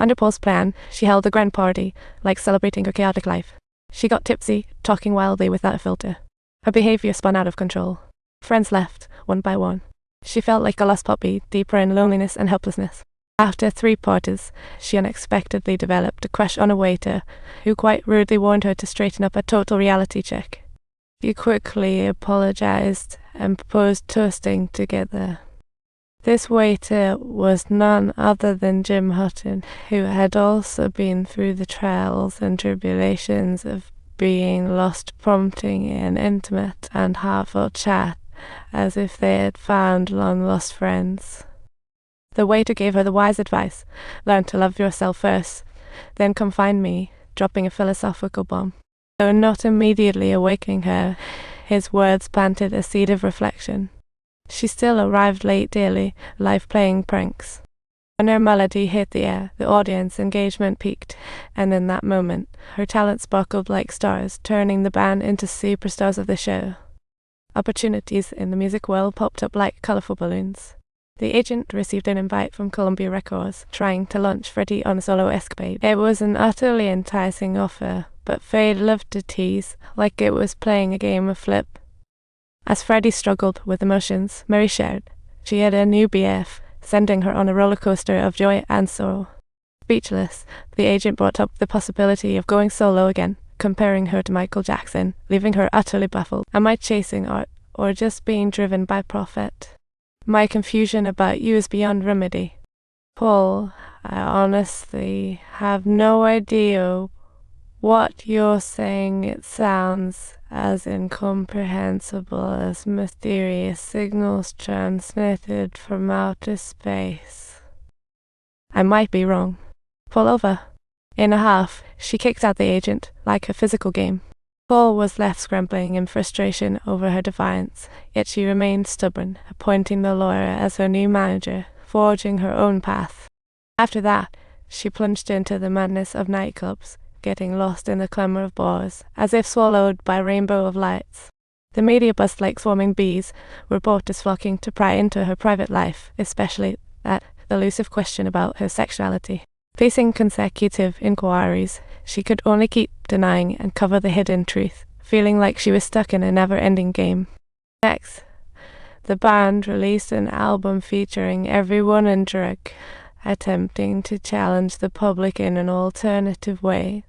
Under Paul's plan, she held a grand party, like celebrating her chaotic life. She got tipsy, talking wildly without a filter. Her behavior spun out of control. Friends left, one by one. She felt like a lost puppy, deeper in loneliness and helplessness. After 3 parties, she unexpectedly developed a crush on a waiter, who quite rudely warned her to straighten up a total reality check. She quickly apologized and proposed toasting together. This waiter was none other than Jim Hutton, who had also been through the trials and tribulations of being lost, prompting an intimate and heartfelt chat, as if they had found long-lost friends. The waiter gave her the wise advice: learn to love yourself first, then come find me, dropping a philosophical bomb. Though not immediately awakening her, his words planted a seed of reflection. She still arrived late daily, live playing pranks. When her melody hit the air, the audience engagement peaked, and in that moment, her talent sparkled like stars, turning the band into superstars of the show. Opportunities in the music world popped up like colorful balloons. The agent received an invite from Columbia Records, trying to launch Freddie on a solo escapade. It was an utterly enticing offer, but Freddie loved to tease, like it was playing a game of flip. As Freddie struggled with emotions, Mary shared. She had a new BF, sending her on a roller coaster of joy and sorrow. Speechless, the agent brought up the possibility of going solo again, comparing her to Michael Jackson, leaving her utterly baffled. Am I chasing art, or just being driven by profit? My confusion about you is beyond remedy. Paul, I honestly have no idea what you're saying. It sounds as incomprehensible as mysterious signals transmitted from outer space. I might be wrong. Pull over. In a huff, she kicked out the agent, like a physical game. Paul was left scrambling in frustration over her defiance, yet she remained stubborn, appointing the lawyer as her new manager, forging her own path. After that, she plunged into the madness of nightclubs, getting lost in the clamor of bars, as if swallowed by a rainbow of lights. The media buzzed like swarming bees, reporters flocking to pry into her private life, especially that elusive question about her sexuality. Facing consecutive inquiries, she could only keep denying and cover the hidden truth, feeling like she was stuck in a never-ending game. Next, the band released an album featuring everyone in drag, attempting to challenge the public in an alternative way,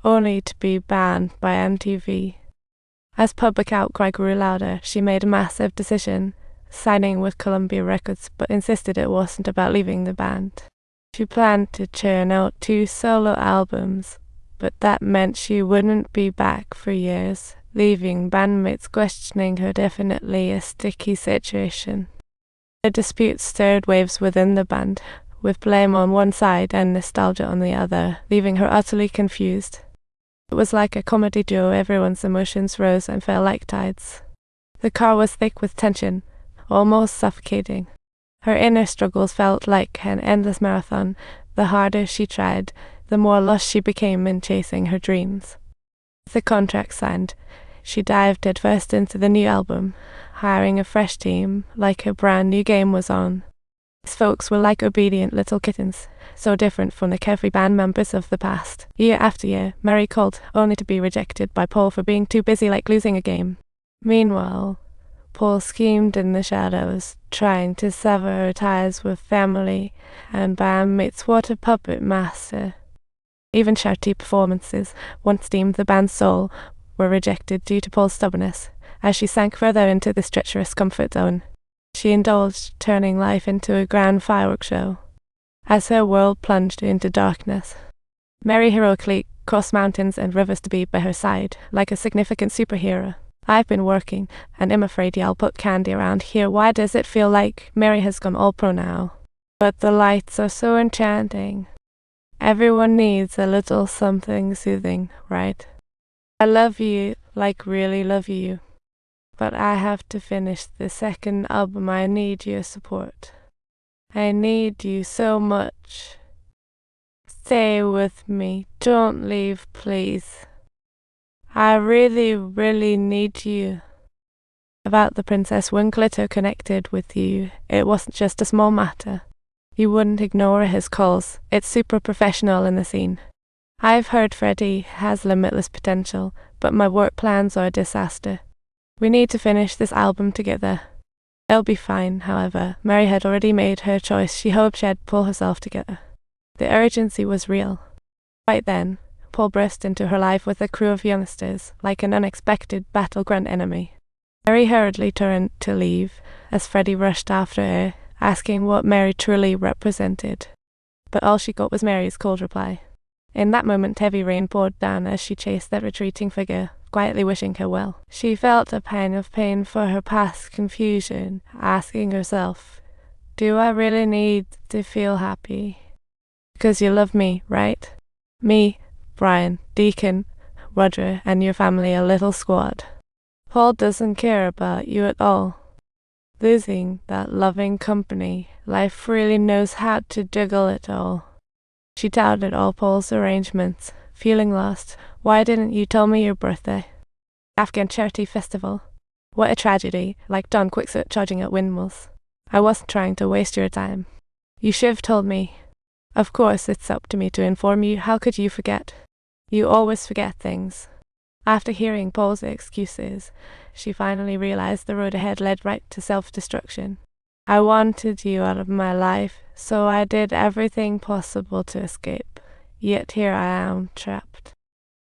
only to be banned by MTV. As public outcry grew louder, she made a massive decision, signing with Columbia Records, but insisted it wasn't about leaving the band. She planned to churn out 2 solo albums, but that meant she wouldn't be back for years, leaving bandmates questioning her. Definitely a sticky situation. The dispute stirred waves within the band, with blame on one side and nostalgia on the other, leaving her utterly confused. It was like a comedy duo. Everyone's emotions rose and fell like tides. The car was thick with tension, almost suffocating. Her inner struggles felt like an endless marathon. The harder she tried, the more lost she became in chasing her dreams. With the contract signed, she dived headfirst into the new album, hiring a fresh team, like her brand new game was on. These folks were like obedient little kittens, so different from the carefree band members of the past. Year after year, Mary called, only to be rejected by Paul for being too busy, like losing a game. Meanwhile, Paul schemed in the shadows, trying to sever her ties with family and bandmates. What a puppet master. Even charity performances, once deemed the band's soul, were rejected due to Paul's stubbornness, as she sank further into this treacherous comfort zone. She indulged, turning life into a grand fireworks show. As her world plunged into darkness, Mary heroically crossed mountains and rivers to be by her side, like a significant superhero. I've been working, and I'm afraid I'll put candy around here. Why does it feel like Mary has gone all pro now? But the lights are so enchanting. Everyone needs a little something soothing, right? I love you, like really love you. But I have to finish the second album. I need your support. I need you so much. Stay with me. Don't leave, please. I really, really need you. About the princess, when glitter connected with you, it wasn't just a small matter. You wouldn't ignore his calls. It's super professional in the scene. I've heard Freddie has limitless potential, but my work plans are a disaster. We need to finish this album together. It'll be fine, however. Mary had already made her choice. She hoped she'd pull herself together. The urgency was real. Right then, Paul burst into her life with a crew of youngsters, like an unexpected battleground enemy. Mary hurriedly turned to leave, as Freddie rushed after her, asking what Mary truly represented. But all she got was Mary's cold reply. In that moment, heavy rain poured down as she chased that retreating figure, quietly wishing her well. She felt a pang of pain for her past confusion, asking herself, do I really need to feel happy? Because you love me, right? Me, Brian, Deacon, Roger, and your family, a little squad. Paul doesn't care about you at all. Losing that loving company, life really knows how to juggle it all. She doubted all Paul's arrangements, feeling lost. Why didn't you tell me your birthday? Afghan charity festival. What a tragedy, like Don Quixote charging at windmills. I wasn't trying to waste your time. You should have told me. Of course, it's up to me to inform you. How could you forget? You always forget things. After hearing Paul's excuses, she finally realized the road ahead led right to self-destruction. I wanted you out of my life, so I did everything possible to escape. Yet here I am, trapped.